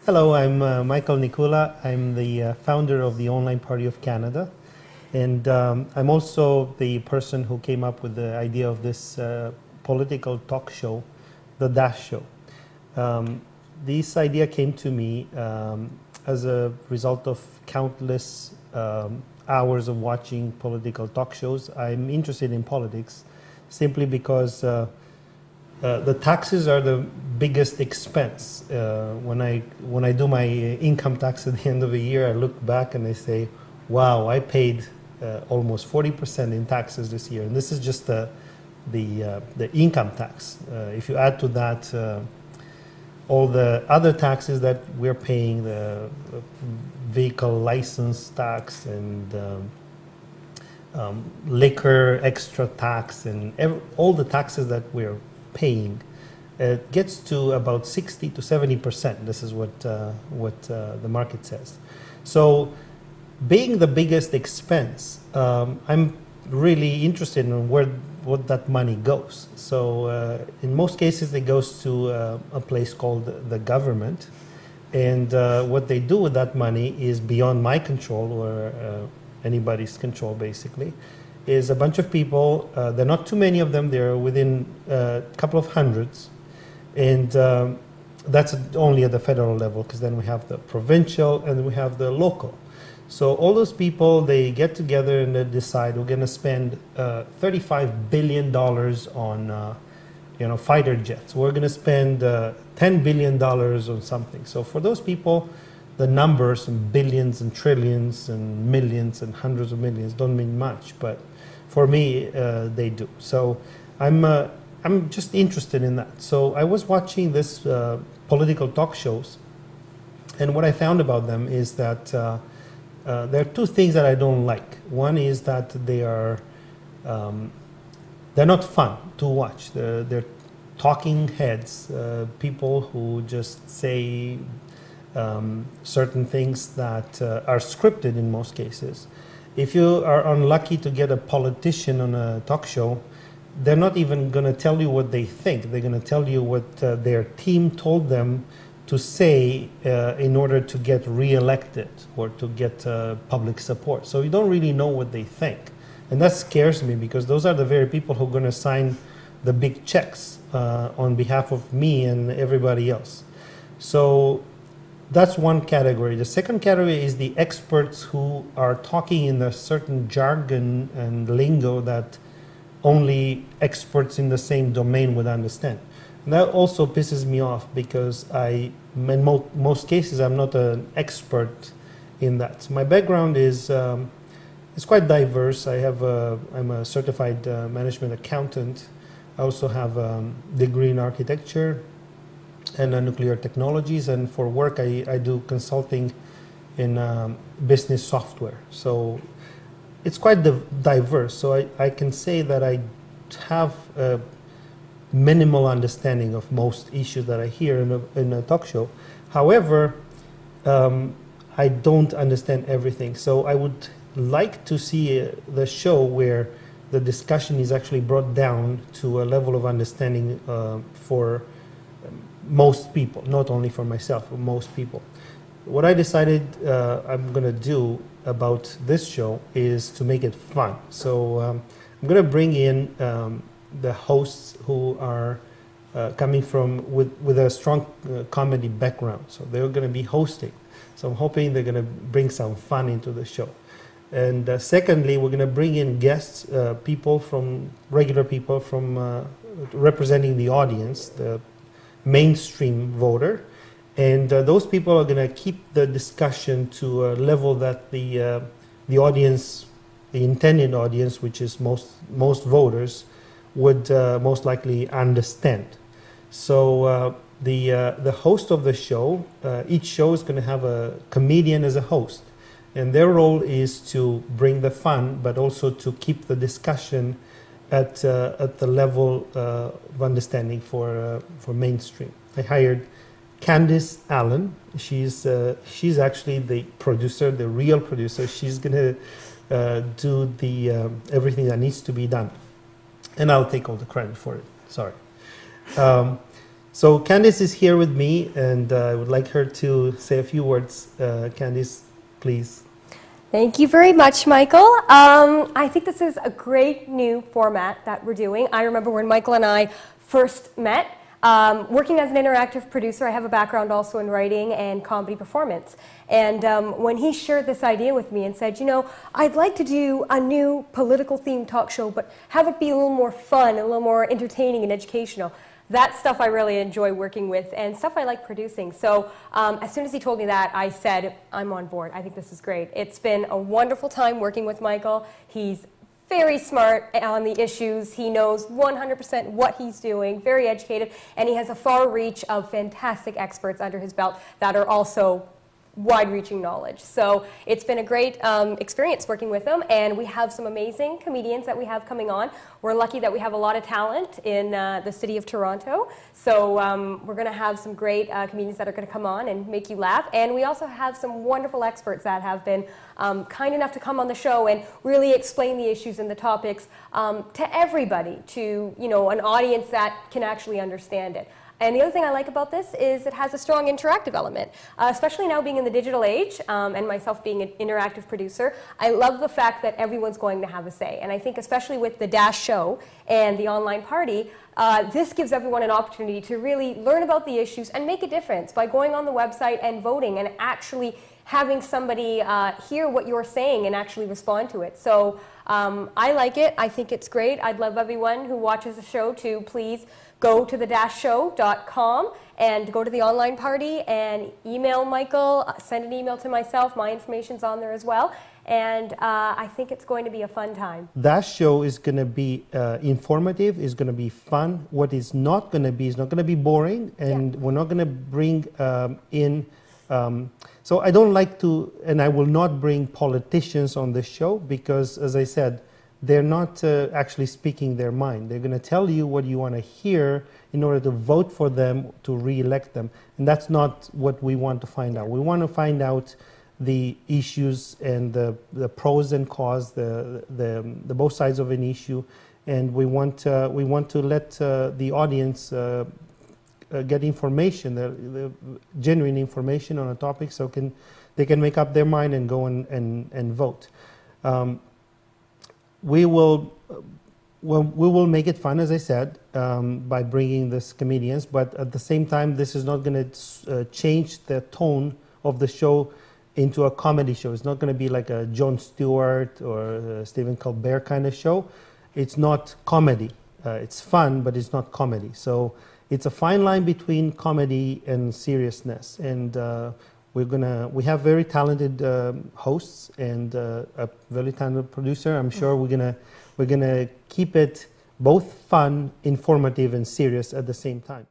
Hello, I'm Michael Nikula. I'm the founder of the Online Party of Canada. And I'm also the person who came up with the idea of this political talk show, the Dash Show. This idea came to me as a result of countless hours of watching political talk shows. I'm interested in politics simply because the taxes are the biggest expense. When I do my income tax at the end of the year, I look back and I say, wow, I paid almost 40% in taxes this year. And this is just the income tax. If you add to that all the other taxes that we're paying, the vehicle license tax and liquor extra tax and all the taxes that we're paying, it gets to about 60 to 70%. This is what the market says. So being the biggest expense, I'm really interested in what that money goes. So in most cases, it goes to a place called the government. And what they do with that money is beyond my control or anybody's control, basically. Is a bunch of people, there are not too many of them, they're within a couple of hundreds. And that's only at the federal level, because then we have the provincial and we have the local. So all those people, they get together and they decide we're going to spend $35 billion on fighter jets. We're going to spend $10 billion on something. So for those people, the numbers and billions and trillions and millions and hundreds of millions don't mean much, but for me, they do. So I'm just interested in that. So I was watching this political talk shows, and what I found about them is that there are two things that I don't like. One is that they're not fun to watch. They're talking heads, people who just say certain things that are scripted in most cases. If you are unlucky to get a politician on a talk show, they're not even going to tell you what they think. They're going to tell you what their team told them to say in order to get re-elected or to get public support. So you don't really know what they think. And that scares me, because those are the very people who are going to sign the big checks on behalf of me and everybody else. So that's one category. The second category is the experts who are talking in a certain jargon and lingo that only experts in the same domain would understand. And that also pisses me off, because in most cases I'm not an expert in that. My background is quite diverse. I'm a certified management accountant. I also have a degree in architecture and nuclear technologies, and for work I do consulting in business software. So it's quite diverse. So I can say that I have a minimal understanding of most issues that I hear in a talk show. However, I don't understand everything. So I would like to see the show where the discussion is actually brought down to a level of understanding for most people, not only for myself, but most people. What I decided I'm going to do about this show is to make it fun. So I'm going to bring in the hosts who are coming from with a strong comedy background. So they're going to be hosting. So I'm hoping they're going to bring some fun into the show. And secondly, we're going to bring in guests, regular people from representing the audience, the mainstream voter. And those people are going to keep the discussion to a level that the audience, the intended audience, which is most voters, would most likely understand. So the host of the show, each show is going to have a comedian as a host. And their role is to bring the fun, but also to keep the discussion at the level of understanding for mainstream. I hired Candice Allen. She's actually the producer, the real producer. She's going to do the everything that needs to be done, and I'll take all the credit for it. Sorry. So Candice is here with me, and I would like her to say a few words. Candice, please. Thank you very much, Michael. I think this is a great new format that we're doing. I remember when Michael and I first met, working as an interactive producer. I have a background also in writing and comedy performance. And when he shared this idea with me and said, you know, I'd like to do a new political themed talk show, but have it be a little more fun, a little more entertaining and educational. That stuff I really enjoy working with and stuff I like producing. So as soon as he told me that, I said, I'm on board. I think this is great. It's been a wonderful time working with Michael. He's very smart on the issues. He knows 100% what he's doing, very educated, and he has a far reach of fantastic experts under his belt that are also wide-reaching knowledge. So it's been a great experience working with them, and we have some amazing comedians that we have coming on. We're lucky that we have a lot of talent in the city of Toronto, so we're going to have some great comedians that are going to come on and make you laugh, and we also have some wonderful experts that have been kind enough to come on the show and really explain the issues and the topics to everybody, to an audience that can actually understand it. And the other thing I like about this is it has a strong interactive element, especially now being in the digital age and myself being an interactive producer. I love the fact that everyone's going to have a say. And I think especially with the Dash show and the online party, this gives everyone an opportunity to really learn about the issues and make a difference by going on the website and voting and actually having somebody hear what you're saying and actually respond to it. So I like it. I think it's great. I'd love everyone who watches the show to please go to the-show.com and go to the online party and email Michael, send an email to myself. My information's on there as well. And I think it's going to be a fun time. That show is going to be informative, is going to be fun. What it's not going to be is not going to be boring, and we're not going to bring in... so I don't like to, and I will not bring politicians on the show because, as I said, they're not actually speaking their mind. They're going to tell you what you want to hear in order to vote for them, to re-elect them. And that's not what we want to find out. We want to find out the issues and the pros and cons, the both sides of an issue. And we want to let the audience get information, the genuine information on a topic, so they can make up their mind and go and vote. We will make it fun, as I said, by bringing these comedians, but at the same time, this is not going to change the tone of the show into a comedy show. It's not going to be like a Jon Stewart or a Stephen Colbert kind of show. It's not comedy. It's fun, but it's not comedy. So it's a fine line between comedy and seriousness. And we have very talented hosts and a very talented producer. I'm sure we're gonna keep it both fun, informative, and serious at the same time.